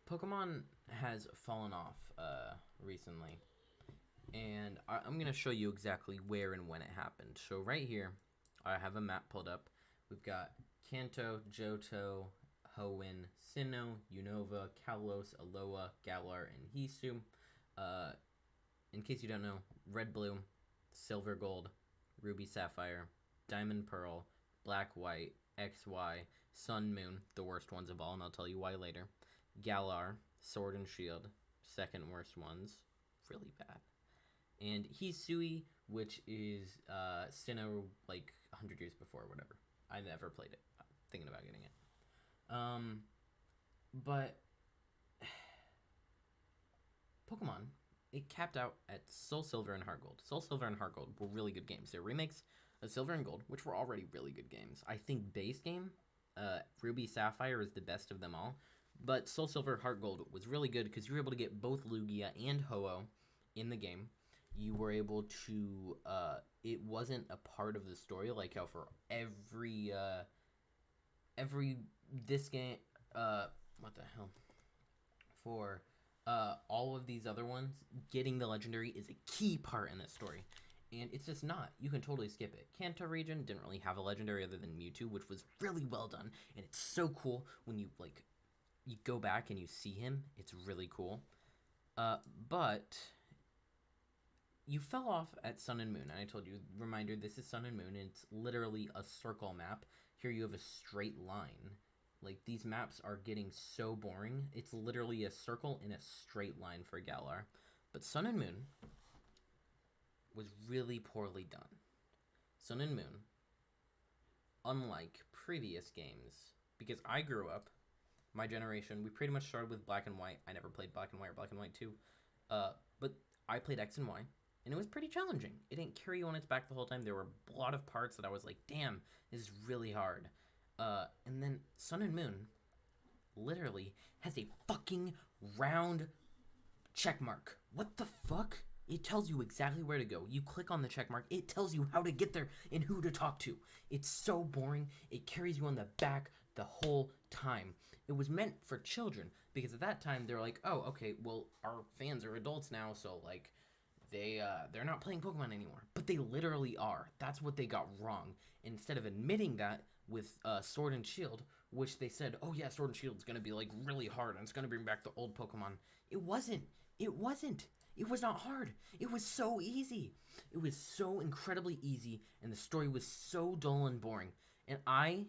Pokemon has fallen off recently, and I'm going to show you exactly where and when it happened. So right here, I have a map pulled up. We've got Kanto, Johto, Hoenn, Sinnoh, Unova, Kalos, Alola, Galar, and Hisu. Uh, in case you don't know, Red Blue, Silver Gold, Ruby Sapphire, Diamond Pearl, Black White, XY, Sun Moon, the worst ones of all, and I'll tell you why later. Galar, Sword and Shield, second worst ones, really bad. And Hisui, which is Sinnoh like 100 years before, or whatever. I never played it. I'm thinking about getting it. But Pokemon, it capped out at Soul Silver and Heart Gold. Soul Silver and Heart Gold were really good games. They're remakes of Silver and Gold, which were already really good games. I think base game, Ruby Sapphire is the best of them all. But Soul Silver Heart Gold was really good because you were able to get both Lugia and Ho-Oh in the game. You were able to, it wasn't a part of the story, like how for this game, what the hell? For all of these other ones, getting the legendary is a key part in this story. And it's just not. You can totally skip it. Kanto region didn't really have a legendary other than Mewtwo, which was really well done. And it's so cool when you, like, you go back and you see him. It's really cool. But you fell off at Sun and Moon. And I told you, reminder, this is Sun and Moon. And it's literally a circle map. Here you have a straight line. Like, these maps are getting so boring. It's literally a circle in a straight line for Galar. But Sun and Moon was really poorly done. Sun and Moon, unlike previous games, because I grew up, my generation, we pretty much started with Black and White. I never played Black and White or Black and White 2. But I played X and Y, and it was pretty challenging. It didn't carry you on its back the whole time. There were a lot of parts that I was like, damn, this is really hard. And then Sun and Moon literally has a fucking round check mark. What the fuck? It tells you exactly where to go. You click on the check mark. It tells you how to get there and who to talk to. It's so boring. It carries you on the back the whole time. It was meant for children because at that time they're like, oh, okay, well, our fans are adults now, so like they're not playing Pokemon anymore. But they literally are. That's what they got wrong. Instead of admitting that with Sword and Shield, which they said, oh yeah, Sword and Shield is going to be like really hard and it's going to bring back the old Pokemon. It wasn't. It wasn't. It was not hard. It was so easy. It was so incredibly easy, and the story was so dull and boring. And I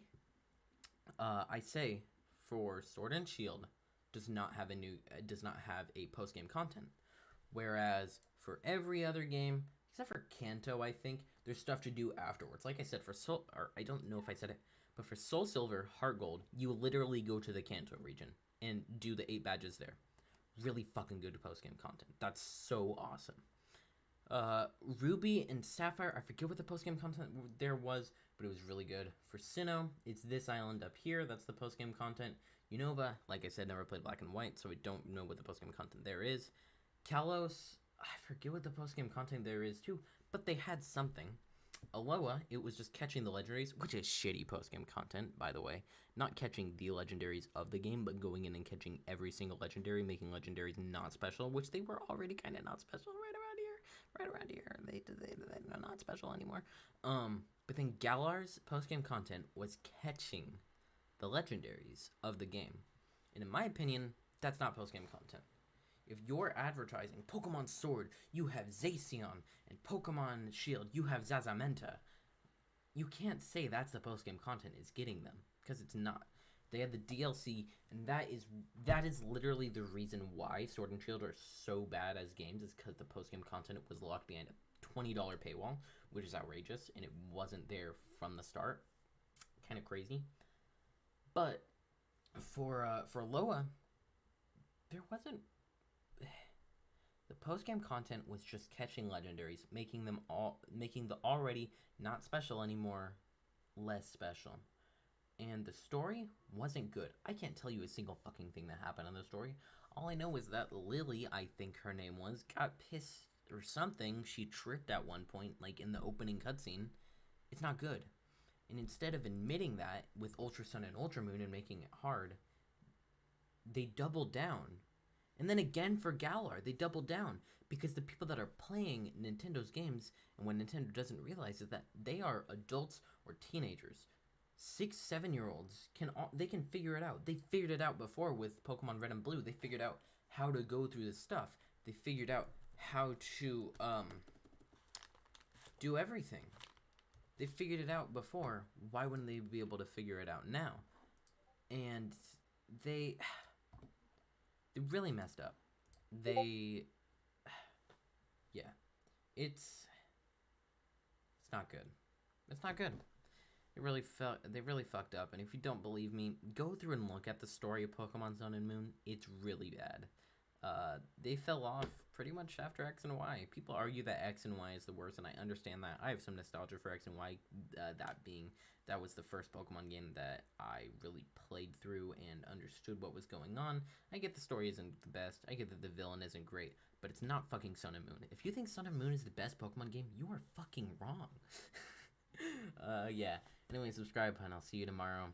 say for Sword and Shield does not have a post game content, whereas for every other game except for Kanto, I think there's stuff to do afterwards. Like I said, for Soul, or I don't know if I said it, but for Soul Silver, Heart Gold, you literally go to the Kanto region and do the 8 badges there. Really fucking good post-game content. That's so awesome. Ruby and Sapphire, I forget what the post-game content there was, but it was really good. For Sinnoh, it's this island up here. That's the post-game content. Unova, like I said, never played Black and White, so I don't know what the post-game content there is. Kalos, I forget what the post-game content there is too, but they had something. Alola, it was just catching the legendaries, which is shitty post-game content, by the way. Not catching the legendaries of the game, but going in and catching every single legendary, making legendaries not special, which they were already kind of not special right around here. They're not special anymore. But then Galar's post-game content was catching the legendaries of the game. And in my opinion, that's not post-game content. If you're advertising Pokemon Sword, you have Zacian, and Pokemon Shield, you have Zazamenta. You can't say that's the post-game content is getting them, because it's not. They had the DLC, and that is literally the reason why Sword and Shield are so bad as games, is because the post-game content was locked behind a $20 paywall, which is outrageous, and it wasn't there from the start. Kind of crazy. But for Loa, there wasn't. The post-game content was just catching legendaries, making the already not special anymore less special. And the story wasn't good. I can't tell you a single fucking thing that happened in the story. All I know is that Lily, I think her name was, got pissed or something. She tripped at one point, like in the opening cutscene. It's not good. And instead of admitting that with Ultra Sun and Ultra Moon and making it hard, they doubled down. And then again for Galar, they doubled down because the people that are playing Nintendo's games, and what Nintendo doesn't realize is that they are adults or teenagers. 6, 7-year-olds they can figure it out. They figured it out before with Pokemon Red and Blue. They figured out how to go through this stuff. They figured out how to do everything. They figured it out before. Why wouldn't they be able to figure it out now? And they really messed up. Yeah, it's not good. It's not good. They really fucked up. And if you don't believe me, go through and look at the story of Pokemon Sun and Moon. It's really bad. They fell off pretty much after X and Y. People argue that X and Y is the worst, and I understand that. I have some nostalgia for X and Y, that was the first Pokemon game that I really played through and understood what was going on. I get the story isn't the best. I get that the villain isn't great, but it's not fucking Sun and Moon. If you think Sun and Moon is the best Pokemon game, you are fucking wrong. Yeah. Anyway, subscribe, and I'll see you tomorrow.